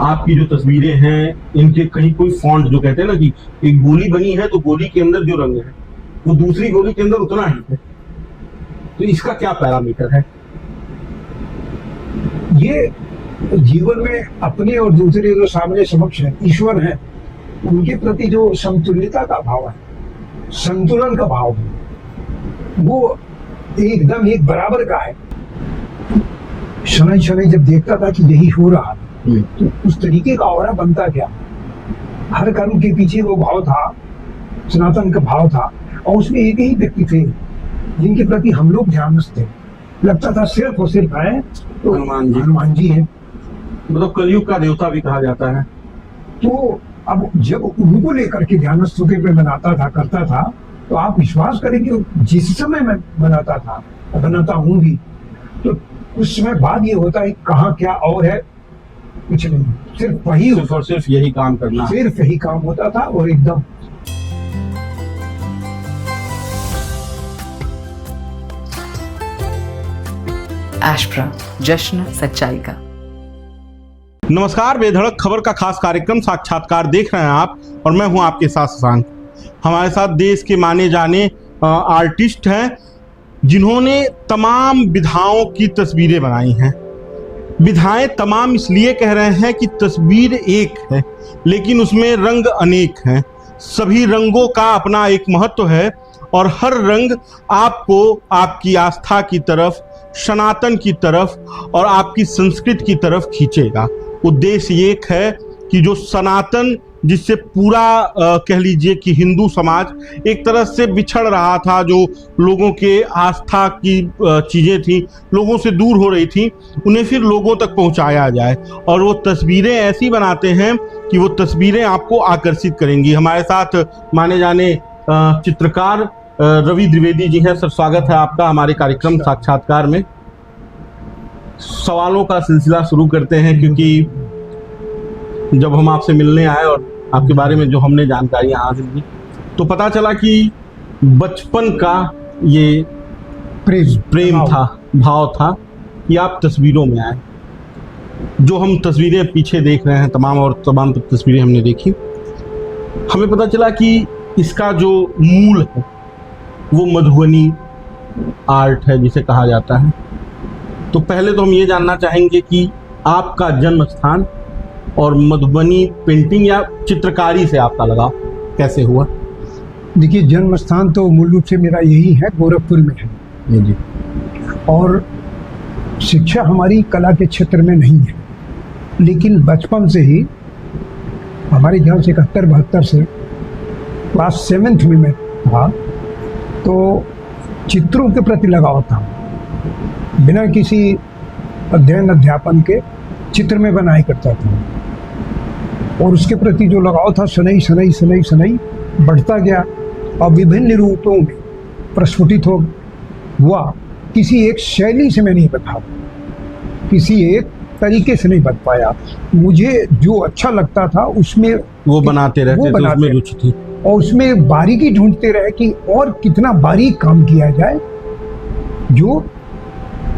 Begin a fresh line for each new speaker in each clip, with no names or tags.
आपकी जो तस्वीरें हैं इनके कहीं कोई फॉन्ट, जो कहते हैं ना कि एक गोली बनी है तो गोली के अंदर जो रंग है वो दूसरी गोली के अंदर उतना ही है, तो इसका क्या पैरामीटर है?
ये जीवन में अपने और दूसरे जो सामने समक्ष है, ईश्वर है, उनके प्रति जो समतुल्यता का भाव है, संतुलन का भाव है, वो एकदम एक बराबर का है। शनै शनै जब देखता था कि यही हो रहा है, तो उस तरीके का और बनता क्या। हर कर्म के पीछे वो भाव था, सनातन का भाव था, और उसमें एक ही व्यक्ति थे जिनके प्रति हम लोग ध्यानस्थ थे। लगता था सिर्फ और सिर्फ है तो हनुमान जी है,
मतलब कलयुग का देवता भी कहा जाता है।
तो अब जब उनको लेकर के ध्यानस्थ होकर मैं बनाता था, करता था, तो आप विश्वास करेंगे जिस समय मैं बनाता था, बनाता हूँ भी, तो उस समय बाद ये होता है कहाँ क्या और है, कुछ नहीं, सिर्फ वही
और सिर्फ यही काम करना,
सिर्फ यही काम होता था। और एकदम
एस्ट्रा, जश्न सच्चाई का।
नमस्कार, बेधड़क खबर का खास कार्यक्रम साक्षात्कार देख रहे हैं आप, और मैं हूं आपके साथ शशांक। हमारे साथ देश के माने जाने आर्टिस्ट हैं जिन्होंने तमाम विधाओं की तस्वीरें बनाई हैं। विधाएं तमाम इसलिए कह रहे हैं कि तस्वीर एक है लेकिन उसमें रंग अनेक हैं। सभी रंगों का अपना एक महत्व है और हर रंग आपको आपकी आस्था की तरफ, सनातन की तरफ और आपकी संस्कृति की तरफ खींचेगा। उद्देश्य एक है कि जो सनातन, जिससे पूरा कह लीजिए कि हिंदू समाज एक तरह से बिछड़ रहा था, जो लोगों के आस्था की चीज़ें थी, लोगों से दूर हो रही थी, उन्हें फिर लोगों तक पहुंचाया जाए। और वो तस्वीरें ऐसी बनाते हैं कि वो तस्वीरें आपको आकर्षित करेंगी। हमारे साथ माने जाने चित्रकार रवि द्विवेदी जी हैं। सर, स्वागत है आपका हमारे कार्यक्रम साक्षात्कार में। सवालों का सिलसिला शुरू करते हैं, क्योंकि जब हम आपसे मिलने आए और आपके बारे में जो हमने जानकारियां हासिल की, तो पता चला कि बचपन का ये प्रेम था, भाव था कि आप तस्वीरों में आए। जो हम तस्वीरें पीछे देख रहे हैं, तमाम तस्वीरें हमने देखी, हमें पता चला कि इसका जो मूल है वो मधुबनी आर्ट है, जिसे कहा जाता है। तो पहले तो हम ये जानना चाहेंगे कि आपका जन्म स्थान और मधुबनी पेंटिंग या चित्रकारी से आपका लगाव कैसे हुआ?
देखिए, जन्म स्थान तो मूल रूप से मेरा यही है, गोरखपुर में है
जी।
और शिक्षा हमारी कला के क्षेत्र में नहीं है, लेकिन बचपन से ही हमारे ख्याल से 71-72 से क्लास 7th में मैं था, तो चित्रों के प्रति लगाव था। बिना किसी अध्ययन अध्यापन के चित्र में बनाया करता था, और उसके प्रति जो लगाव था शनै शनै शनै शनै बढ़ता गया और विभिन्न रूपों में प्रस्फुटित हुआ। किसी एक शैली से मैं नहीं बता, किसी एक तरीके से नहीं बन पाया। मुझे जो अच्छा लगता था उसमें
वो बनाते रहते थे, उसमें रुचि थी,
और उसमें बारीकी ढूंढते रहे कि और कितना बारीक काम किया जाए जो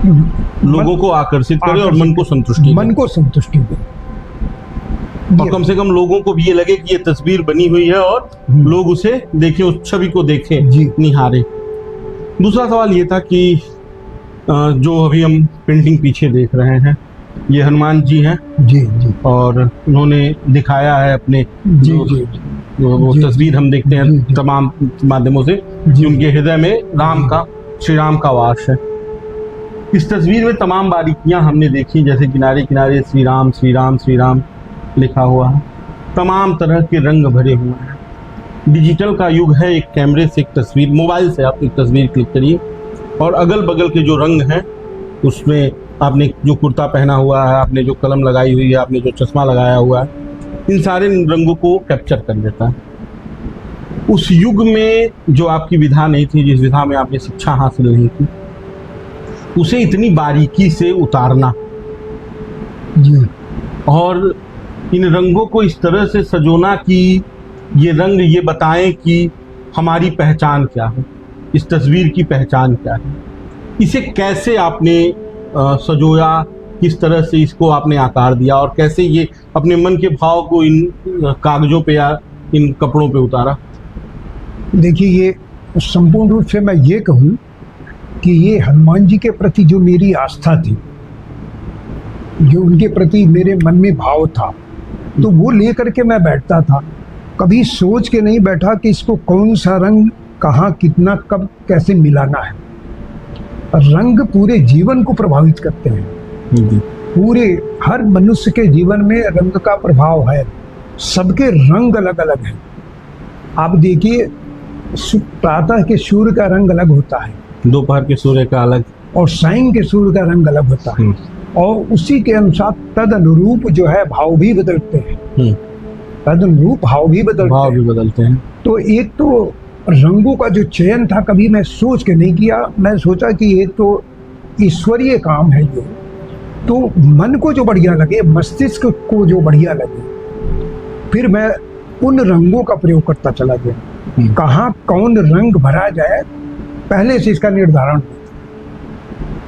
लोगों को आकर्षित करे और मन को संतुष्टि दे। और कम से कम लोगों को भी ये लगे कि ये तस्वीर बनी हुई है और लोग उसे देखें, उस छवि को देखें, निहारें। दूसरा सवाल ये था कि जो अभी हम पेंटिंग पीछे देख रहे हैं, ये हनुमान जी हैं
जी,
और उन्होंने दिखाया है अपने वो तस्वीर हम देखते हैं तमाम माध्यमों से कि उनके हृदय में श्री राम का वास है। इस तस्वीर में तमाम बारीकियां हमने देखी, जैसे किनारे किनारे श्री राम श्री राम श्री राम लिखा हुआ है, तमाम तरह के रंग भरे हुए हैं। डिजिटल का युग है, एक कैमरे से एक तस्वीर, मोबाइल से आप एक तस्वीर क्लिक करिए और अगल बगल के जो रंग हैं उसमें आपने जो कुर्ता पहना हुआ है, आपने जो कलम लगाई हुई है, आपने जो चश्मा लगाया हुआ है, इन सारे रंगों को कैप्चर कर देता है। उस युग में जो आपकी विधा नहीं थी, जिस विधा में आपने शिक्षा हासिल नहीं की, उसे इतनी बारीकी से उतारना
जी,
और इन रंगों को इस तरह से सजोना कि ये रंग ये बताएं कि हमारी पहचान क्या है, इस तस्वीर की पहचान क्या है, इसे कैसे आपने सजोया, किस तरह से इसको आपने आकार दिया और कैसे ये अपने मन के भाव को इन कागजों पे या इन कपड़ों पे उतारा?
देखिए, ये संपूर्ण रूप से मैं ये कहूँ कि ये हनुमान जी के प्रति जो मेरी आस्था थी, जो उनके प्रति मेरे मन में भाव था, तो वो लेकर के मैं बैठता था। कभी सोच के नहीं बैठा कि इसको कौन सा रंग कहाँ कितना कब कैसे मिलाना है। रंग पूरे जीवन को प्रभावित करते हैं। पूरे हर मनुष्य के जीवन में रंग का प्रभाव है। सबके रंग अलग अलग हैं। आप देखिए, प्रातः के सूर्य का रंग अलग होता है,
दोपहर के सूर्य का अलग,
और सायं के सूर्य का रंग अलग होता है। और उसी के अनुसार तद अनुरूप जो है भाव भी बदलते हैं। तद अनुरूप भाव भी
बदलते हैं।
तो एक तो रंगों का जो चयन था, कभी मैं सोच के नहीं किया। मैं सोचा कि ये तो ईश्वरीय काम है, ये तो मन को जो बढ़िया लगे, मस्तिष्क को जो बढ़िया लगे, फिर मैं उन रंगों का प्रयोग करता चला गया। कहाँ कौन रंग भरा जाए, पहले से इसका निर्धारण।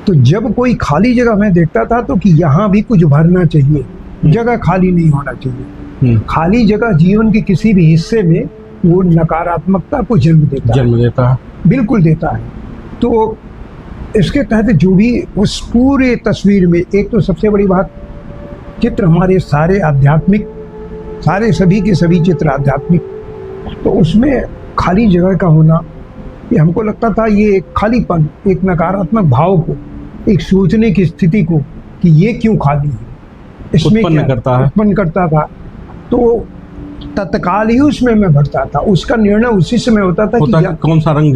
तो जब कोई खाली जगह मैं देखता था तो कि यहाँ भी कुछ भरना चाहिए, जगह खाली नहीं होना चाहिए। खाली जगह जीवन के किसी भी हिस्से में वो नकारात्मकता को जन्म देता है। बिल्कुल देता है। तो इसके तहत जो भी उस पूरे तस्वीर में, एक तो सबसे बड़ी बात, चित्र हमारे सारे आध्यात्मिक, सारे सभी के सभी चित्र आध्यात्मिक, तो उसमें खाली जगह का होना, ये हमको लगता था ये एक खालीपन, एक नकारात्मक भाव को, एक सोचने की स्थिति को कि ये क्यों खाली है, इसमें उत्पन्न करता था। तो तत्काल ही उसमें मैं भरता था। उसका निर्णय उसी समय होता था कि
कौन सा रंग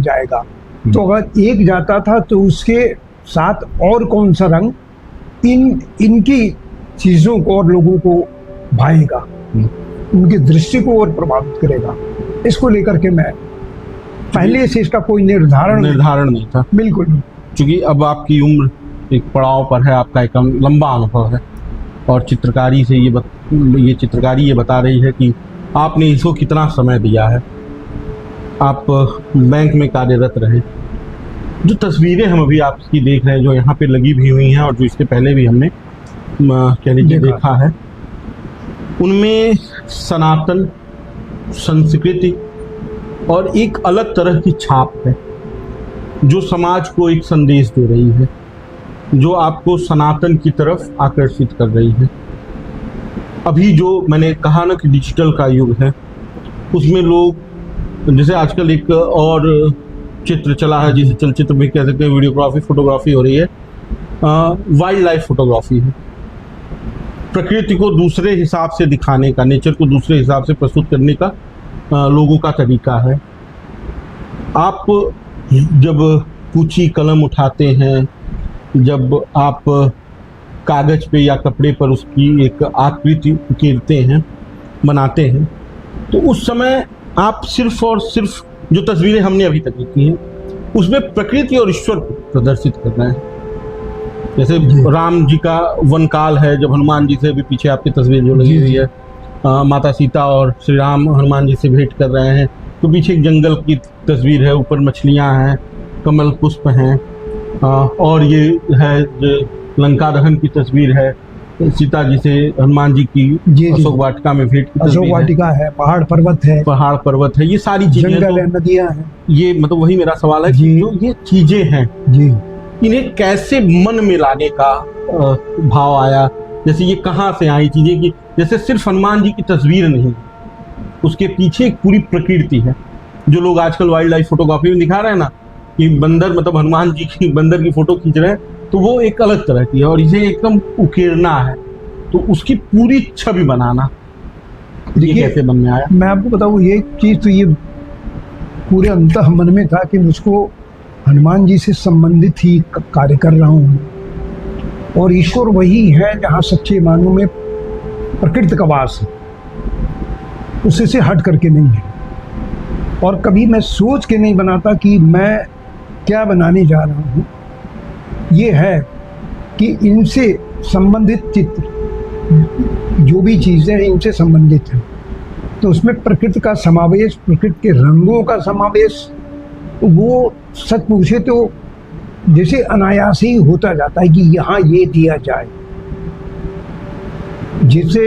जाएगा।
तो अगर एक जाता था तो उसके साथ और कौन सा रंग इनकी चीजों को और लोगों को भाएगा, उनकी दृष्टि को और प्रभावित करेगा। इसको लेकर के मैं पहले से इसका कोई निर्धारण
नहीं था।
बिल्कुल नहीं।
क्योंकि अब आपकी उम्र एक पड़ाव पर है, आपका एक लंबा अनुभव है, और चित्रकारी से ये चित्रकारी ये बता रही है कि आपने इसको कितना समय दिया है। आप बैंक में कार्यरत रहे। जो तस्वीरें हम अभी आपकी देख रहे हैं, जो यहाँ पे लगी भी हुई हैं और जो इसके पहले भी हमने कह लीजिए देखा है, उनमें सनातन संस्कृति और एक अलग तरह की छाप है, जो समाज को एक संदेश दे रही है, जो आपको सनातन की तरफ आकर्षित कर रही है। अभी जो मैंने कहा ना कि डिजिटल का युग है, उसमें लोग, जैसे आजकल एक और चित्र चला है जिसे चलचित्र भी कह सकते हैं, वीडियोग्राफी, फोटोग्राफी हो रही है, वाइल्ड लाइफ फोटोग्राफी है। प्रकृति को दूसरे हिसाब से दिखाने का, नेचर को दूसरे हिसाब से प्रस्तुत करने का लोगों का तरीका है। आप जब कूची कलम उठाते हैं, जब आप कागज पे या कपड़े पर उसकी एक आकृति उकेरते हैं, बनाते हैं, तो उस समय आप सिर्फ और सिर्फ जो तस्वीरें हमने अभी तक देखी हैं, उसमें प्रकृति और ईश्वर को प्रदर्शित करना है। जैसे राम जी का वन काल है, जब हनुमान जी से भी पीछे आपकी तस्वीर जो लगी हुई है, माता सीता और श्री राम हनुमान जी से भेंट कर रहे हैं, तो पीछे एक जंगल की तस्वीर है, ऊपर मछलियां हैं, कमल पुष्प हैं, और ये है जो लंका दहन की तस्वीर है, सीता जी से हनुमान जी की अशोक वाटिका में भेंट की तस्वीर,
अशोक वाटिका है, पहाड़ पर्वत है, ये सारी चीजें, जंगल है, नदियां हैं।
ये मतलब वही मेरा सवाल है कि जो ये चीजें हैं
जी,
इन्हें कैसे मन में लाने का भाव आया? जैसे ये कहाँ से आई चीजें कि जैसे सिर्फ हनुमान जी की तस्वीर नहीं, उसके पीछे एक पूरी प्रकृति है। जो लोग आजकल वाइल्ड लाइफ फोटोग्राफी में दिखा रहे हैं ना कि बंदर, मतलब हनुमान जी की बंदर की फोटो खींच रहे हैं, तो वो एक अलग तरह की है, और इसे एकदम उकेरना है, तो उसकी पूरी छवि बनाना, ये कैसे मन में आया?
मैं आपको बताऊँ, ये चीज तो ये पूरे अंतः मन में था कि मुझको हनुमान जी से संबंधित ही कार्य कर रहा हूँ, और ईश्वर वही है जहाँ सच्चे मानों में प्रकृति का वास है, उसी से हट करके नहीं है। और कभी मैं सोच के नहीं बनाता कि मैं क्या बनाने जा रहा हूँ। ये है कि इनसे संबंधित चित्र, जो भी चीज़ें हैं इनसे संबंधित हैं, तो उसमें प्रकृति का समावेश, प्रकृति के रंगों का समावेश, वो सच पूछे तो जैसे अनायास ही होता जाता है कि यहाँ ये दिया जाए, जिससे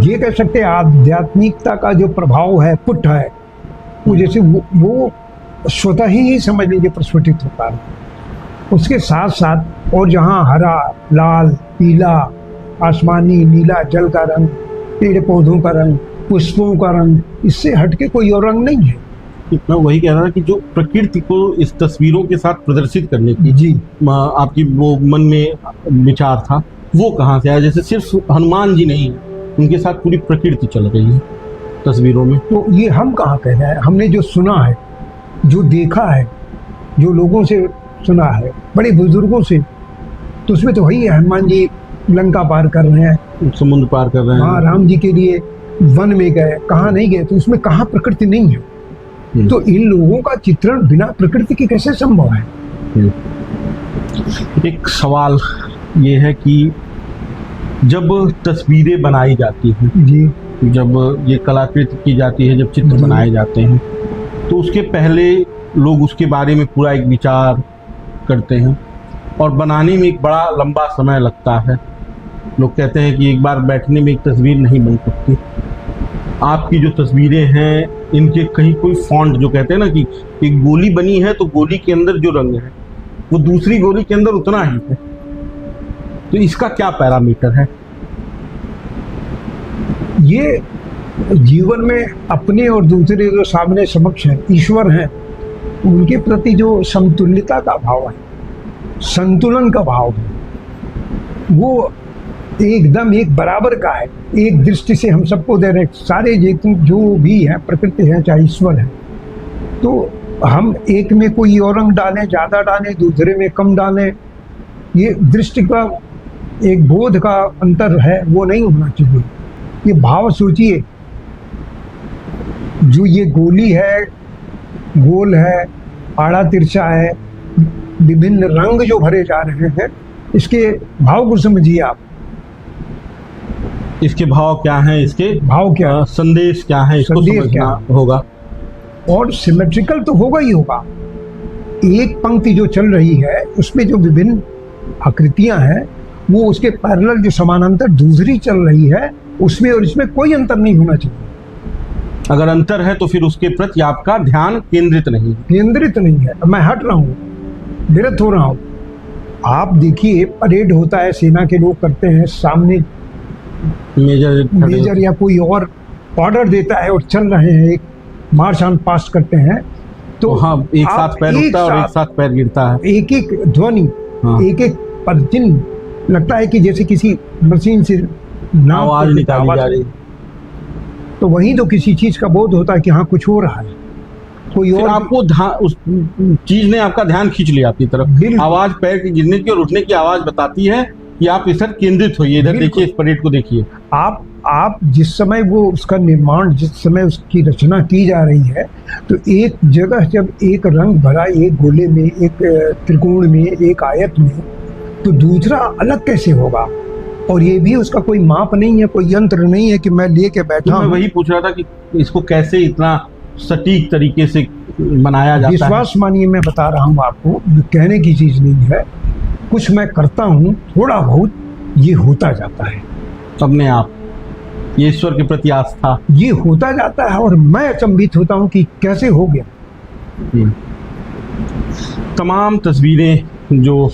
ये कह सकते हैं आध्यात्मिकता का जो प्रभाव है, पुट है, वो जैसे वो स्वतः ही समझ लीजिए प्रस्फुटित होता है। उसके साथ साथ और जहाँ हरा, लाल, पीला, आसमानी, नीला जल का रंग, पेड़ पौधों का रंग, पुष्पों का रंग, इससे हटके कोई और रंग नहीं है।
मैं वही कह रहा था कि जो प्रकृति को इस तस्वीरों के साथ प्रदर्शित करने की
जी
आपकी वो मन में विचार था, वो कहाँ से आया? जैसे सिर्फ हनुमान जी नहीं है, उनके साथ पूरी प्रकृति चल रही है तस्वीरों में।
तो ये हम कहाँ कह रहे हैं, हमने जो सुना है, जो देखा है, जो लोगों से सुना है, बड़े बुजुर्गों से, तो उसमें तो वही है, हनुमान जी लंका पार कर रहे हैं,
समुद्र पार कर रहे
हाँ,
हैं,
राम जी के लिए वन में गए, कहाँ नहीं गए, तो उसमें कहाँ प्रकृति नहीं है? तो इन लोगों का चित्रण बिना प्रकृति के कैसे संभव है?
एक सवाल ये है कि जब तस्वीरें बनाई जाती हैं,
जी
जब ये कलाकृति की जाती है, जब चित्र
जी।
बनाए जाते हैं, तो उसके पहले लोग उसके बारे में पूरा एक विचार करते हैं और बनाने में एक बड़ा लंबा समय लगता है। लोग कहते हैं कि एक बार बैठने में एक तस्वीर नहीं बन सकती। आपकी जो तस्वीरें हैं, इनके कहीं कोई फॉन्ट, जो कहते हैं ना कि एक गोली बनी है तो गोली के अंदर जो रंग है वो दूसरी गोली के अंदर उतना ही है, तो इसका क्या पैरामीटर है?
ये जीवन में अपने और दूसरे जो सामने समक्ष है, ईश्वर हैं, उनके प्रति जो समतुल्यता का भाव है, संतुलन का भाव है, वो एकदम एक बराबर का है। एक दृष्टि से हम सबको दे रहे, सारे जो भी है प्रकृति है, चाहे ईश्वर है, तो हम एक में कोई और रंग डालें, ज़्यादा डालें, दूसरे में कम डालें, ये दृष्टि का एक बोध का अंतर है, वो नहीं होना चाहिए। ये भाव सोचिए, जो ये गोली है, गोल है, आड़ा तिरछा है, विभिन्न रंग जो भरे जा रहे हैं, इसके भाव को समझिए आप।
इसके भाव क्या हैं, इसके
भाव क्या है?
संदेश क्या है, इसको
संदेश
समझना
क्या
होगा।
और सिमेट्रिकल तो होगा ही होगा। एक पंक्ति जो चल रही है उसमें जो विभिन्न आकृतियां हैं, वो उसके पैरेलल जो समानांतर दूसरी चल रही है, उसमें और इसमें कोई अंतर नहीं होना चाहिए।
अगर अंतर है तो फिर उसके प्रति आपका ध्यान केंद्रित नहीं है।
केंद्रित नहीं है, मैं हट रहा हूँ, विरत हो रहा हूँ। आप देखिए, परेड होता है, सेना के लोग करते हैं, सामने मेजर या कोई और ऑर्डर देता है और चल रहे हैं, एक मार्च ऑन पास्ट करते हैं, तो
हाँ, एक
आप
साथ पैर उठता है और एक साथ पैर गिरता है,
एक एक ध्वनि,
हाँ।
एक एक पदचिन्ह, लगता है कि जैसे किसी मशीन से नाव
आवाज निकाली जा रही है।
तो वहीं तो किसी चीज का बोध होता है कि हाँ कुछ हो रहा है, कोई
फिर
और
आपको उस चीज ने आपका ध्यान खींच लिया अपनी तरफ।
बिल्कुल।
आवाज पैर के गिरने की और उठने की आवाज बताती है कि आप इस तरफ केंद्रित होइए, इधर
बिल्कुल।
देखिए, इस परेड को देखिए।
आप जिस समय वो उसका निर्माण, जिस समय उसकी रचना की जा रही है, तो एक जगह जब एक रंग भरा, एक गोले में, एक त्रिकोण में, एक आयत में, तो दूसरा अलग कैसे होगा? और ये भी उसका कोई माप नहीं है, कोई यंत्र नहीं है कि मैं लेके बैठा
तो मैं
हूं।
वही पूछ रहा था कि इसको कैसे इतना सटीक तरीके से बनाया जाता है।
विश्वास मानिए, मैं बता रहा हूँ आपको, ये कहने की चीज नहीं है। कुछ मैं करता हूँ, थोड़ा बहुत ये होता जाता है,
अपने आप ये ईश्वर के प्रति आस्था।
ये होता जाता है, और मैं अचंभित होता हूँ कि कैसे हो गया।
तमाम तस्वीरें जो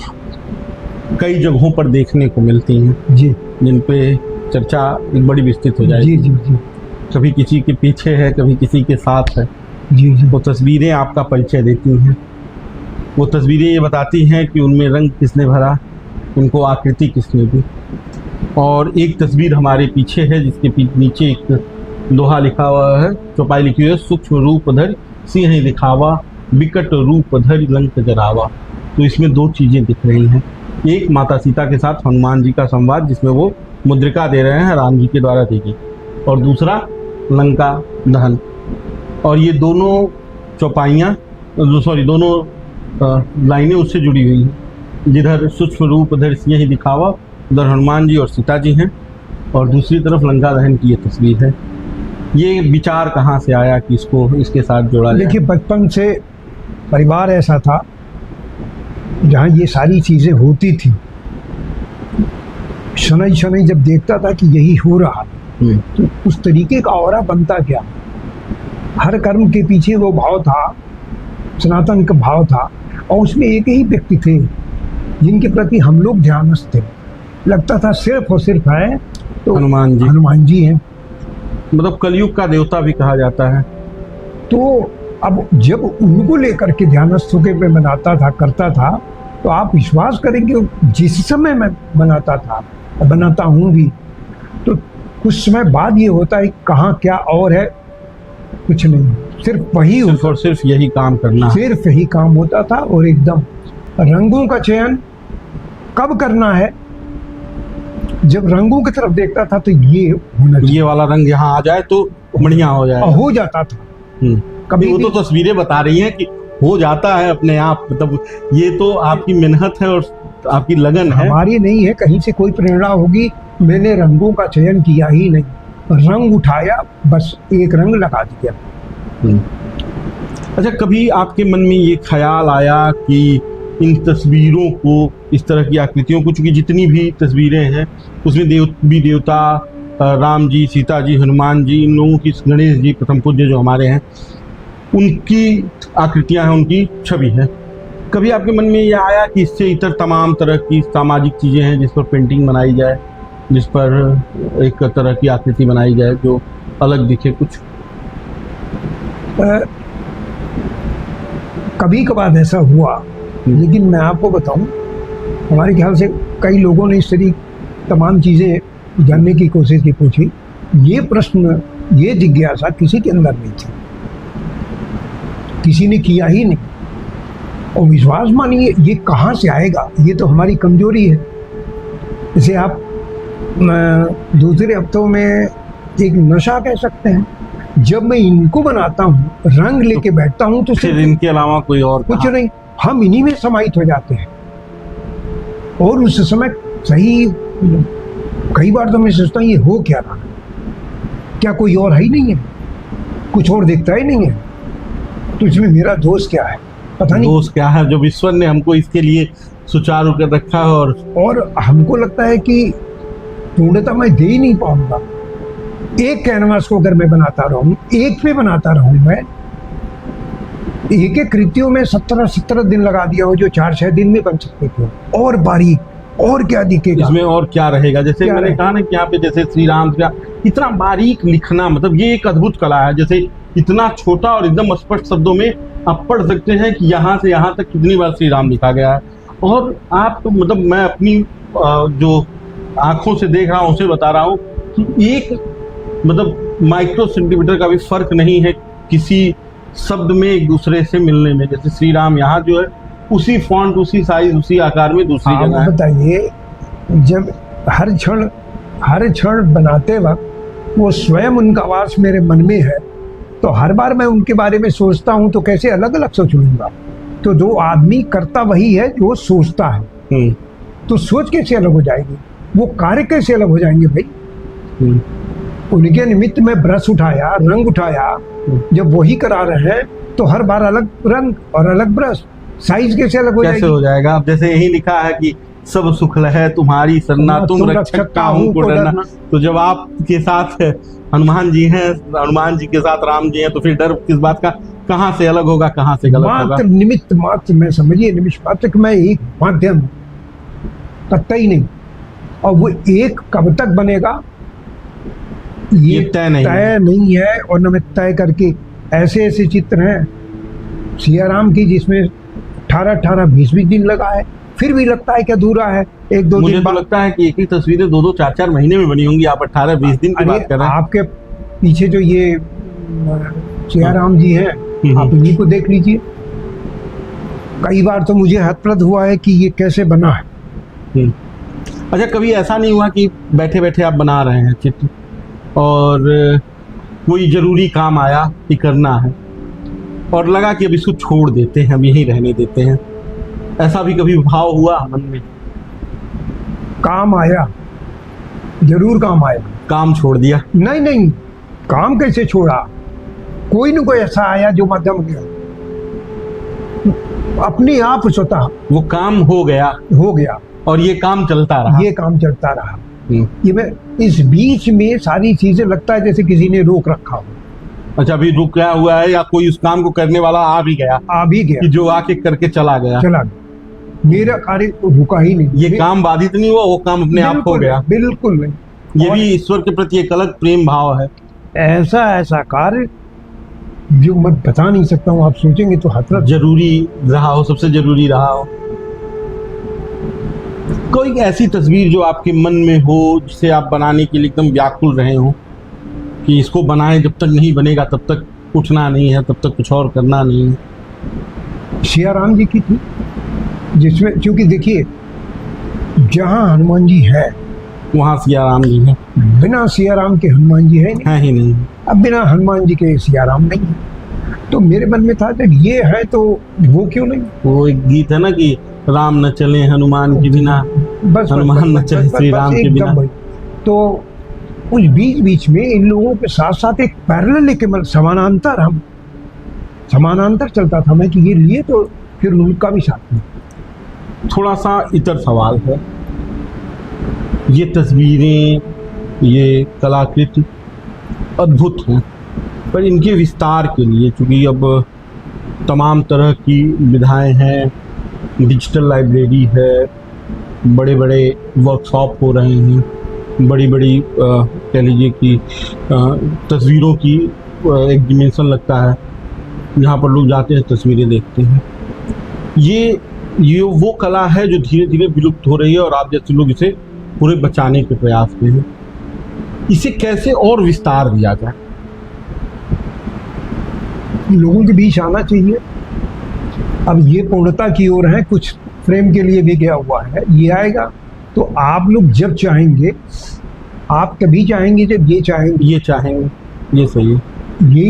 कई जगहों पर देखने को मिलती हैं,
जी
जिन पे चर्चा एक बड़ी विस्तृत हो जाएगी।
जी जी जी
कभी किसी के पीछे है, कभी किसी के साथ है।
जी जी
वो तस्वीरें आपका परिचय देती हैं। वो तस्वीरें ये बताती हैं कि उनमें रंग किसने भरा, उनको आकृति किसने दी। और एक तस्वीर हमारे पीछे है, जिसके नीचे एक दोहा लिखा हुआ है, चौपाई लिखी हुई है, सूक्ष्म रूप धर सिंह दिखावा, विकट रूप धर लंक जरावा। तो इसमें दो चीज़ें दिख रही हैं। एक माता सीता के साथ हनुमान जी का संवाद, जिसमें वो मुद्रिका दे रहे हैं, राम जी के द्वारा दी गई, और दूसरा लंका दहन। और ये दोनों चौपाइयाँ, दोनों लाइनें उससे जुड़ी हुई हैं। जिधर सूक्ष्म रूप धर सिंह दिखावा, उधर हनुमान जी और सीता जी हैं, और दूसरी तरफ लंका दहन की ये तस्वीर है। ये विचार कहाँ से आया कि इसको इसके साथ जोड़ा जाए?
देखिए, बचपन से परिवार ऐसा था जहाँ ये सारी चीज़ें होती थी, शनै शनै जब देखता था कि यही हो रहा तो उस तरीके का ऑरा बनता क्या। हर कर्म के पीछे वो भाव था, सनातन का भाव था, और उसमें एक ही व्यक्ति थे जिनके प्रति हम लोग ध्यानस्थ थे। लगता था सिर्फ और सिर्फ है तो हनुमान जी हैं,
मतलब कलयुग का देवता भी कहा जाता है।
तो अब जब उनको लेकर के ध्यानस्थ होकर मैं बनाता था, करता था, तो आप विश्वास करेंगे जिस समय मैं बनाता था, बनाता हूँ भी, तो कुछ समय बाद ये होता है कहाँ क्या और है, कुछ नहीं, सिर्फ वही
सिर्फ और सिर्फ यही काम करना,
सिर्फ यही काम होता था। और एकदम रंगों का चयन कब करना है, जब रंगों की तरफ देखता था तो ये होना चाहिए,
ये वाला रंग यहाँ आ जाए तो बढ़िया हो जाए,
हो जाता था।
कभी वो तो तस्वीरें बता रही हैं कि हो जाता है अपने आप, मतलब ये तो आपकी मेहनत है और आपकी लगन है,
हमारी नहीं है, कहीं से कोई प्रेरणा होगी। मैंने रंगों का चयन किया ही नहीं, रंग उठाया, बस एक रंग लगा दिया।
अच्छा, कभी आपके मन में ये ख्याल आया कि इन तस्वीरों को, इस तरह की आकृतियों को, चूंकि जितनी भी तस्वीरें हैं उसमें देवता, राम जी, सीता जी, हनुमान जी, इन लोगों की, गणेश जी प्रथम पूज्य जो हमारे हैं, उनकी आकृतियां हैं, उनकी छवि है, कभी आपके मन में यह आया कि इससे इतर तमाम तरह की सामाजिक चीज़ें हैं जिस पर पेंटिंग बनाई जाए, जिस पर एक तरह की आकृति बनाई जाए जो अलग दिखे कुछ?
कभी कभार ऐसा हुआ, लेकिन मैं आपको बताऊं, हमारे ख्याल से कई लोगों ने इस तरह तमाम चीज़ें जानने की कोशिश की, पूछी। ये प्रश्न, ये जिज्ञासा किसी के अंदर नहीं थी, किसी ने किया ही नहीं। और विश्वास मानिए, ये कहाँ से आएगा, ये तो हमारी कमजोरी है। इसे आप दूसरे हफ्तों में एक नशा कह सकते हैं। जब मैं इनको बनाता हूँ, रंग लेके बैठता हूँ, तो
फिर इनके अलावा कोई और
कुछ नहीं, हम इन्हीं में समाहित हो जाते हैं। और उस समय सही, कई बार तो मैं सोचता हूँ ये हो क्या रहा है, क्या कोई और है ही नहीं है, कुछ और दिखता ही नहीं है, तो इसमें मेरा दोष क्या है, पता नहीं
दोष क्या है जो ईश्वर ने हमको इसके लिए सुचारू कर रखा है। और
हमको लगता है कि पूर्णता मैं दे ही नहीं पाऊंगा। एक कैनवास को अगर मैं बनाता रहूं, एक पे बनाता रहूं, मैं एक एक कृतियों में 17 दिन लगा दिया हो, जो 4-6 दिन में बन सकते थे, और बारीक, और क्या दिखेगा
इसमें, और क्या रहेगा। जैसे मैंने कहा ना कि यहाँ पे जैसे श्री राम का इतना बारीक लिखना, मतलब ये एक अद्भुत कला है। जैसे इतना छोटा और एकदम स्पष्ट शब्दों में आप पढ़ सकते हैं कि यहाँ से यहाँ तक कितनी बार श्री राम लिखा गया है। और आप तो, मतलब मैं अपनी जो आंखों से देख रहा हूँ उसे बता रहा हूँ कि एक, मतलब माइक्रो सेंटीमीटर का भी फर्क नहीं है किसी शब्द में एक दूसरे से मिलने में। जैसे श्री राम यहाँ जो है उसी फॉन्ट, उसी साइज, उसी आकार में दूसरी जगह है।
बताइए, जब हर क्षण बनाते वक्त वो स्वयं उनका वास मेरे मन में है, तो हर बार मैं उनके बारे में सोचता हूँ तो कैसे अलग अलग सोच लूंगा। तो जो आदमी करता वही है जो सोचता है, तो सोच कैसे अलग हो जाएगी, वो कार्य कैसे अलग हो जाएंगे भाई। उनके निमित्त में ब्रश उठाया, रंग उठाया, जब वही करा रहे हैं तो हर बार अलग रंग और अलग ब्रश, साइज कैसे अलग हो जाएगी,
कैसे हो जाएगा। अब जैसे यही लिखा है कि सब सुखल है तुम्हारी सरना, तुम रक्षक काहू को डरना। तो जब आपके साथ हनुमान जी हैं, हनुमान जी के साथ राम जी हैं, तो फिर डर किस बात का, कहाँ से अलग होगा, कहाँ से गलत होगा।
मात्र निमित्त मात्र में, समझिए निमित्त मात्र कि मैं एक माध्यम हूँ, कतई नहीं। और वो एक कब तक बनेगा ये तय नहीं है। और न मैं तय करके, ऐसे ऐसे चित्र हैं सिया राम की जिसमें 18-18, 20-20 दिन लगा है, फिर भी लगता है कि अधूरा है। 1-2 दिन
मुझे तो लगता है कि एक ही तस्वीरें 2-2, 4-4 महीने में बनी होंगी। आप 18-20 दिन की बात कर रहे हैं।
आपके पीछे जो ये सिया राम जी हैं, आप इन्हीं को देख लीजिए। कई बार तो मुझे हतप्रद हुआ है कि ये कैसे बना है।
अच्छा, कभी ऐसा नहीं हुआ कि बैठे बैठे आप बना रहे हैं चित्र और कोई जरूरी काम आया कि करना है और लगा कि अब इसको छोड़ देते हैं, हम यहीं रहने देते हैं, ऐसा भी कभी भाव हुआ मन में?
काम आया, जरूर काम आया।
काम छोड़ दिया?
नहीं, काम कैसे छोड़ा, कोई न कोई ऐसा आया जो मध्यम गया। अपने आप स्वतः
वो काम हो गया
हो गया,
और ये काम चलता रहा।
ये काम चलता रहा।
हम्म।
ये मैं इस बीच में सारी चीजें लगता है जैसे किसी ने रोक रखा हो।
अच्छा, अभी रुका हुआ है या कोई उस काम को करने वाला आ भी गया
आ भी गया,
कि जो आके करके चला गया?
चला गया। मेरा कार्य तो रुका ही नहीं।
ये काम बाधित नहीं हुआ, वो काम अपने आप हो
बिल्कुल
गया।
बिल्कुल नहीं।
ये
और
भी ईश्वर के प्रति एक अलग प्रेम भाव है।
ऐसा ऐसा कार्य जो मैं बता नहीं सकता हूँ, आप सोचेंगे तो हसरत।
जरूरी रहा हो, सबसे जरूरी रहा हो। कोई ऐसी तस्वीर जो आपके मन में हो, जिसे आप बनाने के लिए एकदम व्याकुल रहे हो कि इसको बनाएं, जब तक नहीं बनेगा तब तक उठना नहीं है, तब तक कुछ और करना नहीं है?
सिया राम जी की थी, जिसमें क्योंकि देखिए जहाँ हनुमान जी है
वहां सिया राम जी है,
बिना सिया राम के हनुमान जी है नहीं,
है ही नहीं।
अब बिना हनुमान जी के सिया राम नहीं है। तो मेरे मन में था जब ये है तो वो क्यों नहीं।
वो एक गीत है ना कि राम न चले हनुमान के बिना,
बस
हनुमान न चले श्री राम के
एकदम
बिना।
वही। तो उस बीच बीच में इन लोगों के साथ साथ एक पैरेलल लेके समानांतर चलता था मैं कि ये लिए तो फिर उनका भी साथ में।
थोड़ा सा इतर सवाल है, ये तस्वीरें, ये कलाकृति अद्भुत हैं, पर इनके विस्तार के लिए, चूंकि अब तमाम तरह की विधाएं हैं, डिजिटल लाइब्रेरी है, बड़े बड़े वर्कशॉप हो रहे हैं, बड़ी बड़ी कह लीजिए कि तस्वीरों की एक डिमेंशन लगता है, जहाँ पर लोग जाते हैं तस्वीरें देखते हैं। ये वो कला है जो धीरे धीरे विलुप्त हो रही है, और आप जैसे लोग इसे पूरे बचाने के प्रयास में हैं। इसे कैसे और विस्तार दिया जाए?
लोगों के बीच आना चाहिए। अब ये पूर्णता की ओर है, कुछ फ्रेम के लिए भी गया हुआ है, ये आएगा तो आप लोग जब चाहेंगे, आप कभी चाहेंगे जब ये चाहेंगे,
ये चाहेंगे, ये सही है।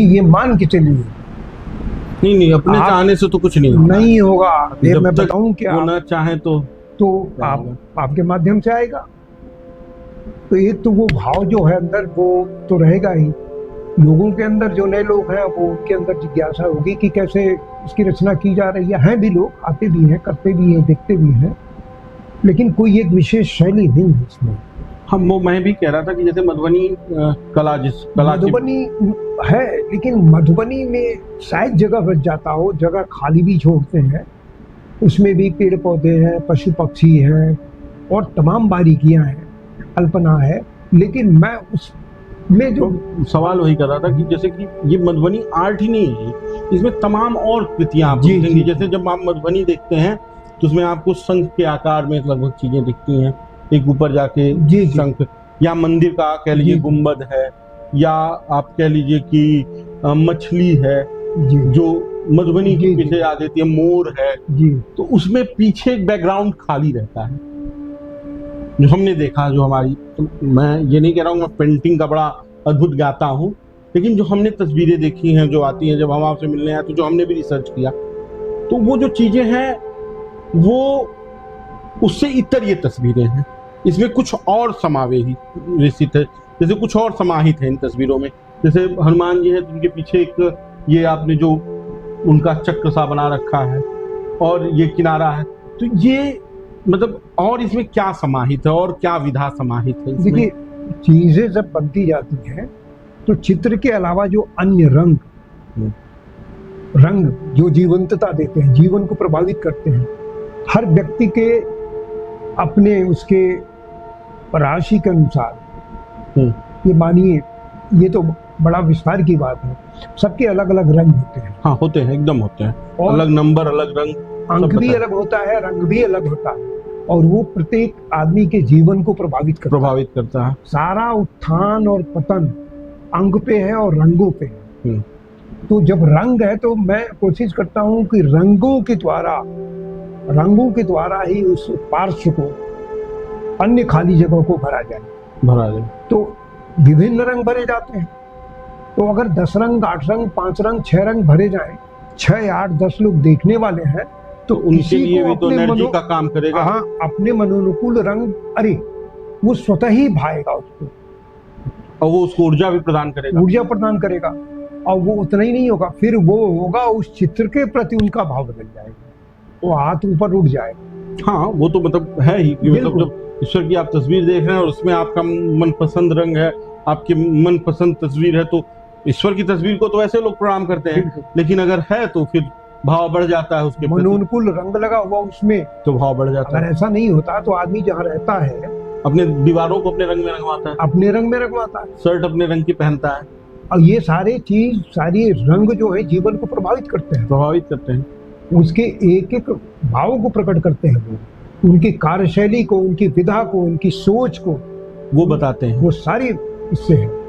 ये मान के चलिए।
नहीं, अपने
आप-
चाहने से तो कुछ नहीं होगा।
नहीं होगा। ये
जब
मैं
तक
बताऊं क्या,
वो ना चाहे तो
आप आपके माध्यम से आएगा। तो एक तो वो भाव जो है अंदर वो तो रहेगा ही, लोगों के अंदर जो नए लोग हैं वो उनके अंदर जिज्ञासा होगी कि कैसे इसकी रचना की जा रही है। हैं भी लोग, आते भी हैं, करते भी हैं, देखते भी हैं, लेकिन कोई एक विशेष शैली नहीं है इसमें।
मैं भी कह रहा था कि जैसे मधुबनी कला की
मधुबनी है, लेकिन मधुबनी में शायद जगह बच जाता हो, जगह खाली भी छोड़ते हैं, उसमें भी पेड़ पौधे हैं, पशु पक्षी हैं और तमाम बारीकियां हैं, अल्पना है, लेकिन मैं उसमें जो
तो सवाल वही कर रहा था कि जैसे कि ये मधुबनी आर्ट ही नहीं है, इसमें तमाम और कृतियां आप
जी,
देखेंगे।
जी।
जैसे जब आप मधुबनी देखते हैं तो उसमें आपको शंख के आकार में लगभग चीजें दिखती हैं, एक ऊपर जाके
जी, जी।
शंख, या मंदिर का कह लीजिए
जी।
गुंबद है, या आप कह लीजिए कि मछली है
जी
जो मधुबनी के
जी, जी।
पीछे आ जाती है, मोर है,
जी
तो उसमें पीछे एक बैकग्राउंड खाली रहता है जो हमने देखा, जो हमारी, तो मैं ये नहीं कह रहा हूँ मैं पेंटिंग का बड़ा अद्भुत गाता हूँ, लेकिन जो हमने तस्वीरें देखी हैं, जो आती हैं, जब हम आपसे मिलने आए तो जो हमने भी रिसर्च किया, तो वो जो चीजें हैं वो उससे इतर ये तस्वीरें हैं। इसमें कुछ और समावेशित है, जैसे कुछ और समाहित है इन तस्वीरों में। जैसे हनुमान जी है, उनके पीछे एक ये आपने जो उनका चक्र सा बना रखा है, और ये किनारा है, तो ये मतलब और इसमें क्या समाहित है और क्या विधा समाहित है इसमें?
देखिए, चीजें जब बनती जाती हैं तो चित्र के अलावा जो अन्य रंग जो जीवंतता देते हैं, जीवन को प्रभावित करते हैं, हर व्यक्ति के अपने उसके राशि के अनुसार, ये मानिए, ये तो बड़ा विस्तार की बात है, सबके अलग अलग रंग होते हैं।
हाँ, होते हैं, एकदम होते हैं,
और
अलग नंबर, अलग रंग,
अंक
सब
भी
पता है।
अलग होता है, रंग भी अलग होता है, और वो प्रत्येक आदमी के जीवन को प्रभावित
करता है।
सारा उत्थान और पतन अंग पे है और रंगों पे है। तो जब रंग है तो मैं कोशिश करता हूं कि रंगों के द्वारा ही उस पार्श्व को, अन्य खाली जगह को भरा जाए। तो विभिन्न रंग भरे जाते हैं। तो अगर 10 रंग, 8 रंग, 5 रंग, 6 रंग भरे जाएं, 6, 8, 10 लोग देखने वाले हैं, तो
उनके
किसी
लिए
को
भी तो
अपने
एनर्जी का काम करेगा।
हाँ, अपने मनोनुकूल रंग, अरे वो स्वतः ही भाएगा उसको,
और वो उसको ऊर्जा भी प्रदान करेगा। और वो उतना ही नहीं होगा, फिर वो होगा उस चित्र के प्रति उनका भाव बदल जाएगा।
वो हाथ ऊपर उठ जाए।
हाँ, वो तो मतलब है ही कि मतलब
बिल्कुल।
जब ईश्वर की आप तस्वीर देख रहे हैं और उसमें आपका मनपसंद रंग है, आपकी मनपसंद तस्वीर है, तो ईश्वर की तस्वीर को तो वैसे लोग प्रणाम करते हैं,
बिल्कुल।
लेकिन अगर है तो फिर भाव बढ़ जाता है उसके प्रति,
मनोनुकूल रंग लगा हुआ उसमें,
तो भाव बढ़ जाता
अगर
है।
ऐसा नहीं होता तो आदमी जहाँ रहता है
अपने दीवारों को अपने रंग में रंगवाता है,
अपने रंग में रंगवाता है।
शर्ट अपने रंग की पहनता है,
और ये सारे चीज, सारी रंग जो है जीवन को प्रभावित करते हैं,
प्रभावित करते हैं।
उसके एक एक भाव को प्रकट करते हैं वो, उनकी कार्यशैली को, उनकी विधा को, उनकी सोच को,
वो बताते हैं।
वो सारी इससे है।